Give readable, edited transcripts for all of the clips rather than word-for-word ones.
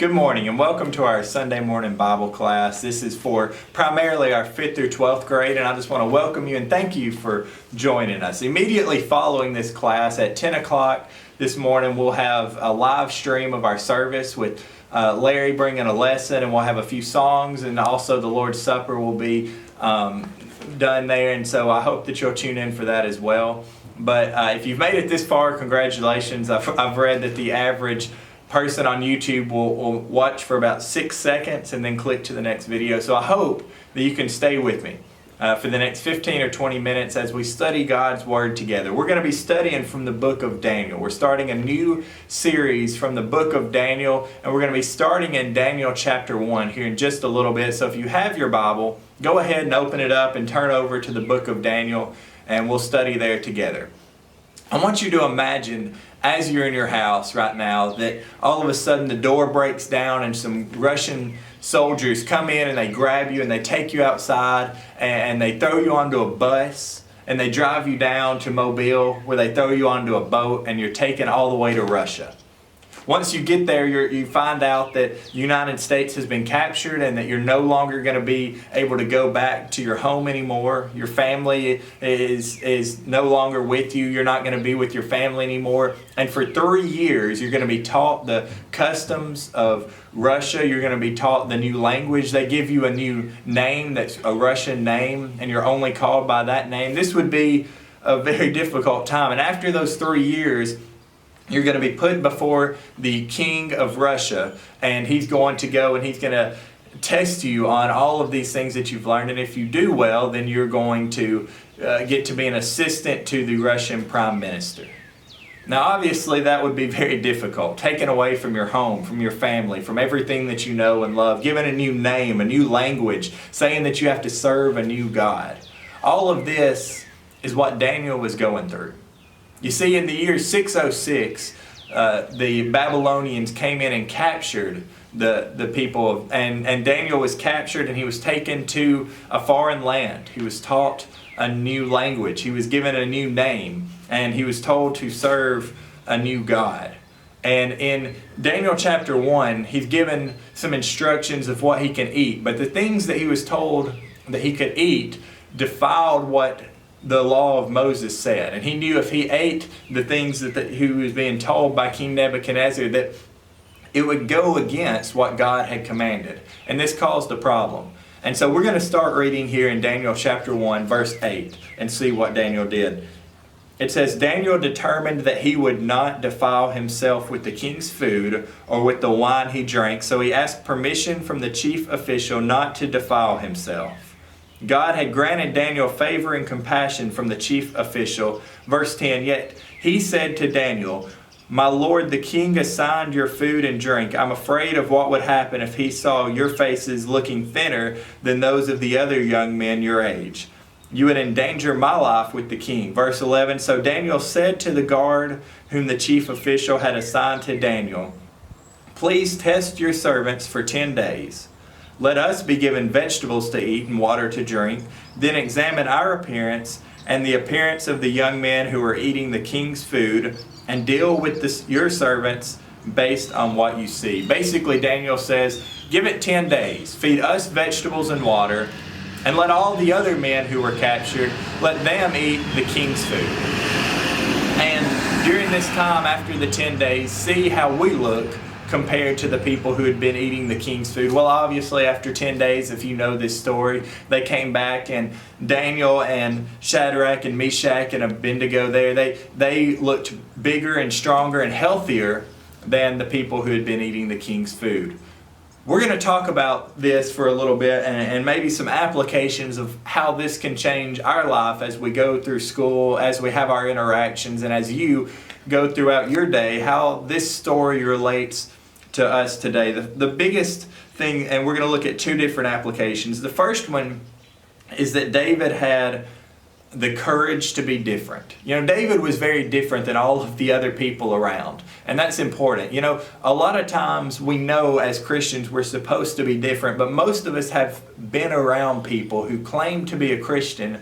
Good morning and welcome to our Sunday morning Bible class. This is for primarily our 5th through 12th grade, and I just want to welcome you and thank you for joining us. Immediately following this class at 10 o'clock this morning, we'll have a live stream of our service with Larry bringing a lesson, and we'll have a few songs, and also the Lord's Supper will be done there, and so I hope that you'll tune in for that as well. But if you've made it this far, congratulations. I've read that the average person on YouTube will watch for about 6 seconds and then click to the next video. So I hope that you can stay with me for the next 15 or 20 minutes as we study God's Word together. We're going to be studying from the book of Daniel. We're starting a new series from the book of Daniel, and we're going to be starting in Daniel chapter 1 here in just a little bit. So if you have your Bible, go ahead and open it up and turn over to the book of Daniel, and we'll study there together. I want you to imagine as you're in your house right now that all of a sudden the door breaks down and some Russian soldiers come in and they grab you and they take you outside and they throw you onto a bus and they drive you down to Mobile where they throw you onto a boat and you're taken all the way to Russia. Once you get there, you find out that the United States has been captured and that you're no longer going to be able to go back to your home anymore. Your family is no longer with you. You're not going to be with your family anymore. And for 3 years, you're going to be taught the customs of Russia. You're going to be taught the new language. They give you a new name that's a Russian name, and you're only called by that name. This would be a very difficult time. And after those 3 years, you're going to be put before the king of Russia, and he's going to go and he's going to test you on all of these things that you've learned. And if you do well, then you're going to get to be an assistant to the Russian prime minister. Now, obviously, that would be very difficult. Taken away from your home, from your family, from everything that you know and love, given a new name, a new language, saying that you have to serve a new God. All of this is what Daniel was going through. You see, in the year 606, the Babylonians came in and captured the people, and Daniel was captured and he was taken to a foreign land. He was taught a new language. He was given a new name, and he was told to serve a new God. And in Daniel chapter 1, he's given some instructions of what he can eat, but the things that he was told that he could eat defiled what the law of Moses said. And he knew if he ate the things that he was being told by King Nebuchadnezzar, that it would go against what God had commanded. And this caused a problem. And so we're going to start reading here in Daniel chapter 1, verse 8, and see what Daniel did. It says, Daniel determined that he would not defile himself with the king's food or with the wine he drank, so he asked permission from the chief official not to defile himself. God had granted Daniel favor and compassion from the chief official. Verse 10, yet he said to Daniel, my lord, the king assigned your food and drink. I'm afraid of what would happen if he saw your faces looking thinner than those of the other young men your age. You would endanger my life with the king. Verse 11, so Daniel said to the guard whom the chief official had assigned to Daniel, please test your servants for 10 days. Let us be given vegetables to eat and water to drink. Then examine our appearance and the appearance of the young men who are eating the king's food, and deal with your servants based on what you see. Basically, Daniel says, give it 10 days. Feed us vegetables and water, and let all the other men who were captured, let them eat the king's food. And during this time, after the 10 days, see how we look compared to the people who had been eating the king's food. Well, obviously, after 10 days, if you know this story, they came back, and Daniel and Shadrach and Meshach and Abednego there, they looked bigger and stronger and healthier than the people who had been eating the king's food. We're going to talk about this for a little bit and maybe some applications of how this can change our life as we go through school, as we have our interactions, and as you go throughout your day, how this story relates to us today. The biggest thing, and we're going to look at two different applications. The first one is that David had the courage to be different. You know, David was very different than all of the other people around. And that's important. You know, a lot of times we know as Christians we're supposed to be different, but most of us have been around people who claim to be a Christian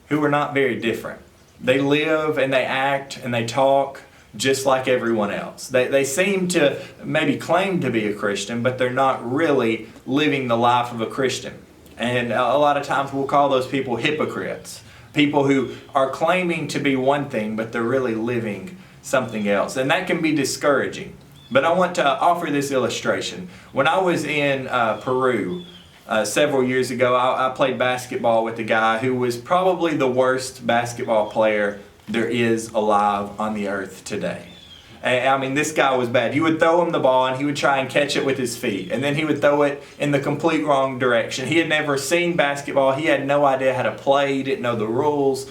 who are not very different. They live and they act and they talk just like everyone else. They seem to maybe claim to be a Christian, but they're not really living the life of a Christian. And a lot of times we'll call those people hypocrites. People who are claiming to be one thing, but they're really living something else. And that can be discouraging. But I want to offer this illustration. When I was in Peru several years ago, I played basketball with a guy who was probably the worst basketball player there is alive on the earth today. I mean, this guy was bad. You would throw him the ball and he would try and catch it with his feet. And then he would throw it in the complete wrong direction. He had never seen basketball. He had no idea how to play. He didn't know the rules.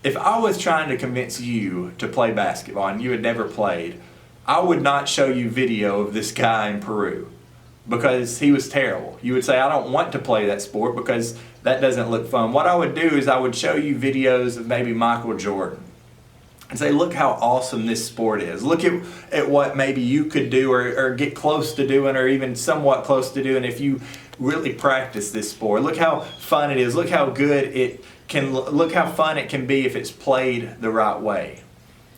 If I was trying to convince you to play basketball and you had never played, I would not show you video of this guy in Peru because he was terrible. You would say, I don't want to play that sport because that doesn't look fun. What I would do is I would show you videos of maybe Michael Jordan and say, look how awesome this sport is. Look at what maybe you could do or get close to doing or even somewhat close to doing if you really practice this sport. Look how fun it is. Look how good it can look how fun it can be if it's played the right way.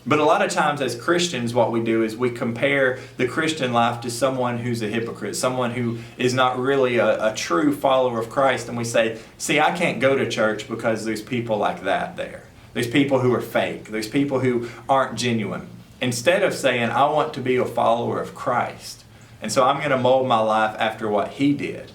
But a lot of times as Christians, what we do is we compare the Christian life to someone who's a hypocrite, someone who is not really a true follower of Christ. And we say, see, I can't go to church because there's people like that there. There's people who are fake. There's people who aren't genuine. Instead of saying, I want to be a follower of Christ. And so I'm going to mold my life after what he did.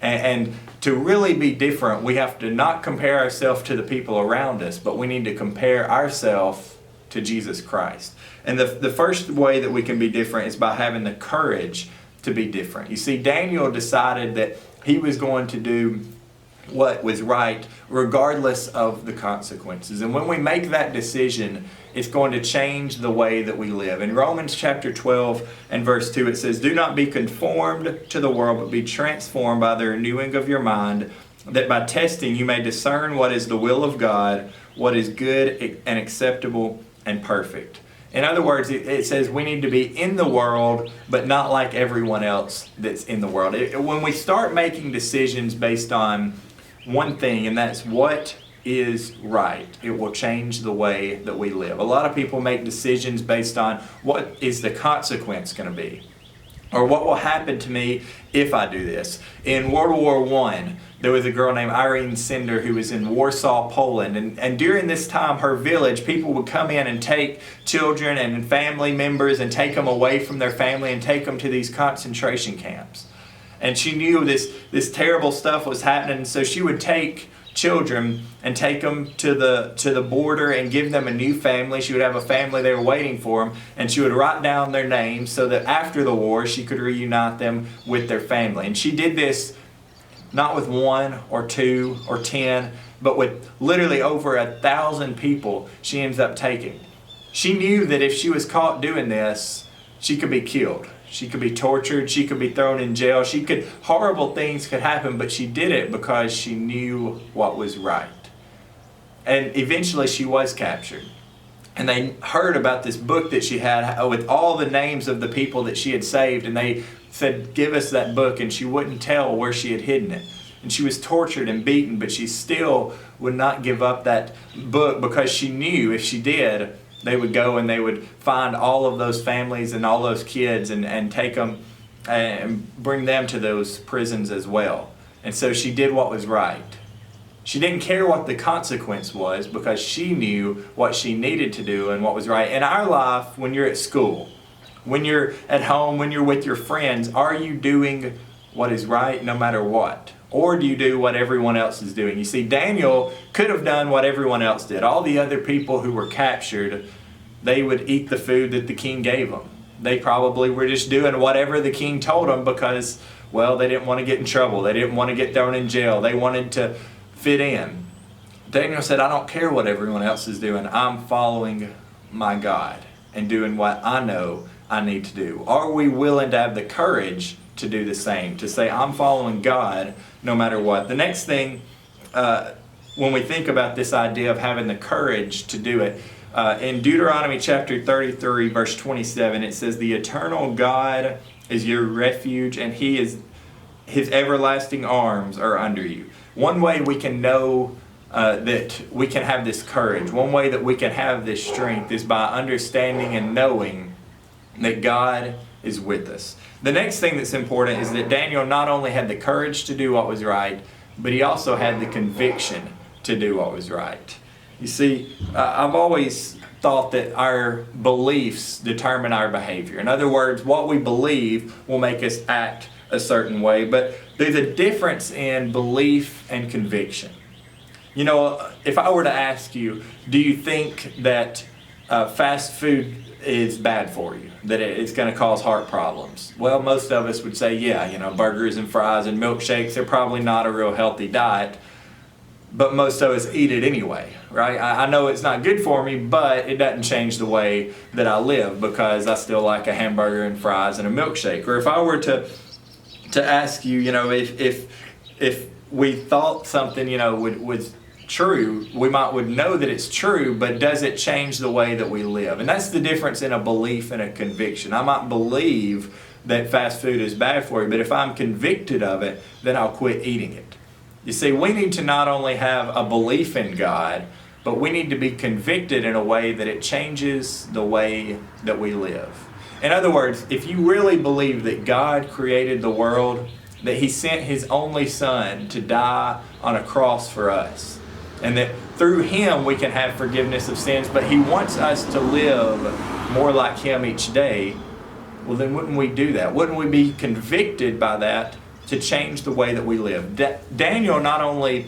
And to really be different, we have to not compare ourselves to the people around us, but we need to compare ourselves to Jesus Christ. And the first way that we can be different is by having the courage to be different. You see, Daniel decided that he was going to do what was right regardless of the consequences. And when we make that decision, it's going to change the way that we live. In Romans chapter 12 and verse 2, it says, do not be conformed to the world, but be transformed by the renewing of your mind, that by testing you may discern what is the will of God, what is good and acceptable and perfect. In other words, it says we need to be in the world, but not like everyone else that's in the world. When we start making decisions based on one thing, and that's what is right, it will change the way that we live. A lot of people make decisions based on what is the consequence going to be, or what will happen to me if I do this. In World War I, there was a girl named Irene Cinder who was in Warsaw, Poland. And during this time, her village, people would come in and take children and family members and take them away from their family and take them to these concentration camps. And she knew this terrible stuff was happening, so she would take children and take them to the border and give them a new family. She would have a family there waiting for them, and she would write down their names so that after the war she could reunite them with their family. And she did this not with 1 or 2 or 10, but with literally over 1,000 people she ends up taking. She knew that if she was caught doing this, she could be killed. She could be tortured. She could be thrown in jail. Horrible things could happen, but she did it because she knew what was right. And eventually she was captured. And they heard about this book that she had with all the names of the people that she had saved. And they said, give us that book. And she wouldn't tell where she had hidden it. And she was tortured and beaten, but she still would not give up that book because she knew if she did, they would go and they would find all of those families and all those kids and take them and bring them to those prisons as well. And so she did what was right. She didn't care what the consequence was because she knew what she needed to do and what was right. In our life, when you're at school, when you're at home, when you're with your friends, are you doing what is right no matter what? Or do you do what everyone else is doing? You see, Daniel could have done what everyone else did. All the other people who were captured, they would eat the food that the king gave them. They probably were just doing whatever the king told them because, well, they didn't want to get in trouble. They didn't want to get thrown in jail. They wanted to fit in. Daniel said, I don't care what everyone else is doing. I'm following my God and doing what I know I need to do. Are we willing to have the courage to do the same, to say, I'm following God no matter what? The next thing, when we think about this idea of having the courage to do it, in Deuteronomy chapter 33, verse 27, it says, the eternal God is your refuge, and His everlasting arms are under you. One way we can know that we can have this courage, one way that we can have this strength is by understanding and knowing that God is with us. The next thing that's important is that Daniel not only had the courage to do what was right, but he also had the conviction to do what was right. You see, I've always thought that our beliefs determine our behavior. In other words, what we believe will make us act a certain way, but there's a difference in belief and conviction. You know, if I were to ask you, do you think that fast food is bad for you, that it's going to cause heart problems? Well, most of us would say, yeah, you know, burgers and fries and milkshakes, they're probably not a real healthy diet, but most of us eat it anyway, right? I know it's not good for me, but it doesn't change the way that I live because I still like a hamburger and fries and a milkshake. Or if I were to ask you, you know, if we thought something, you know, was true, we would know that it's true, but does it change the way that we live? And that's the difference in a belief and a conviction. I might believe that fast food is bad for you, but if I'm convicted of it, then I'll quit eating it. You see, we need to not only have a belief in God, but we need to be convicted in a way that it changes the way that we live. In other words, if you really believe that God created the world, that He sent His only Son to die on a cross for us, and that through Him we can have forgiveness of sins, but He wants us to live more like Him each day, well then wouldn't we do that? Wouldn't we be convicted by that to change the way that we live? Daniel not only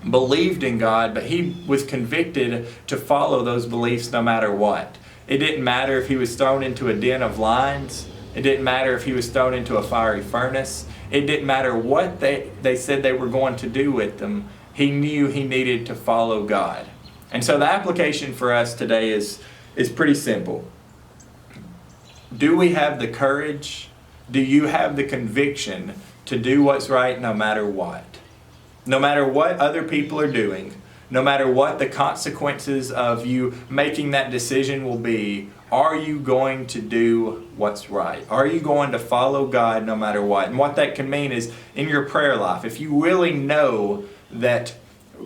believed in God, but he was convicted to follow those beliefs no matter what. It didn't matter if he was thrown into a den of lions. It didn't matter if he was thrown into a fiery furnace. It didn't matter what they said they were going to do with them. He knew he needed to follow God. And so the application for us today is pretty simple. Do we have the courage? Do you have the conviction to do what's right no matter what? No matter what other people are doing, no matter what the consequences of you making that decision will be, are you going to do what's right? Are you going to follow God no matter what? And what that can mean is in your prayer life, if you really know that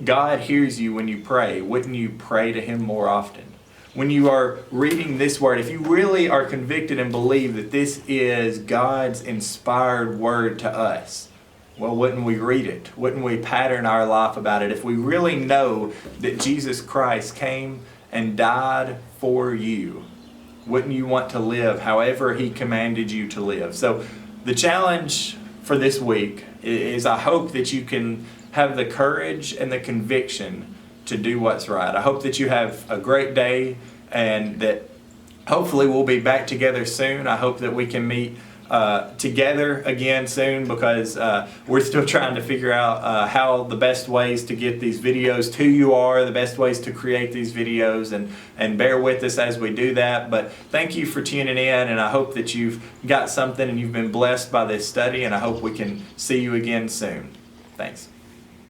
God hears you when you pray, wouldn't you pray to Him more often? When you are reading this word, if you really are convicted and believe that this is God's inspired word to us, well, wouldn't we read it? Wouldn't we pattern our life about it? If we really know that Jesus Christ came and died for you, wouldn't you want to live however He commanded you to live? So the challenge for this week is I hope that you can have the courage and the conviction to do what's right. I hope that you have a great day and that hopefully we'll be back together soon. I hope that we can meet together again soon because we're still trying to figure out how the best ways to get these videos to you are, the best ways to create these videos, and bear with us as we do that. But thank you for tuning in, and I hope that you've got something and you've been blessed by this study, and I hope we can see you again soon. Thanks.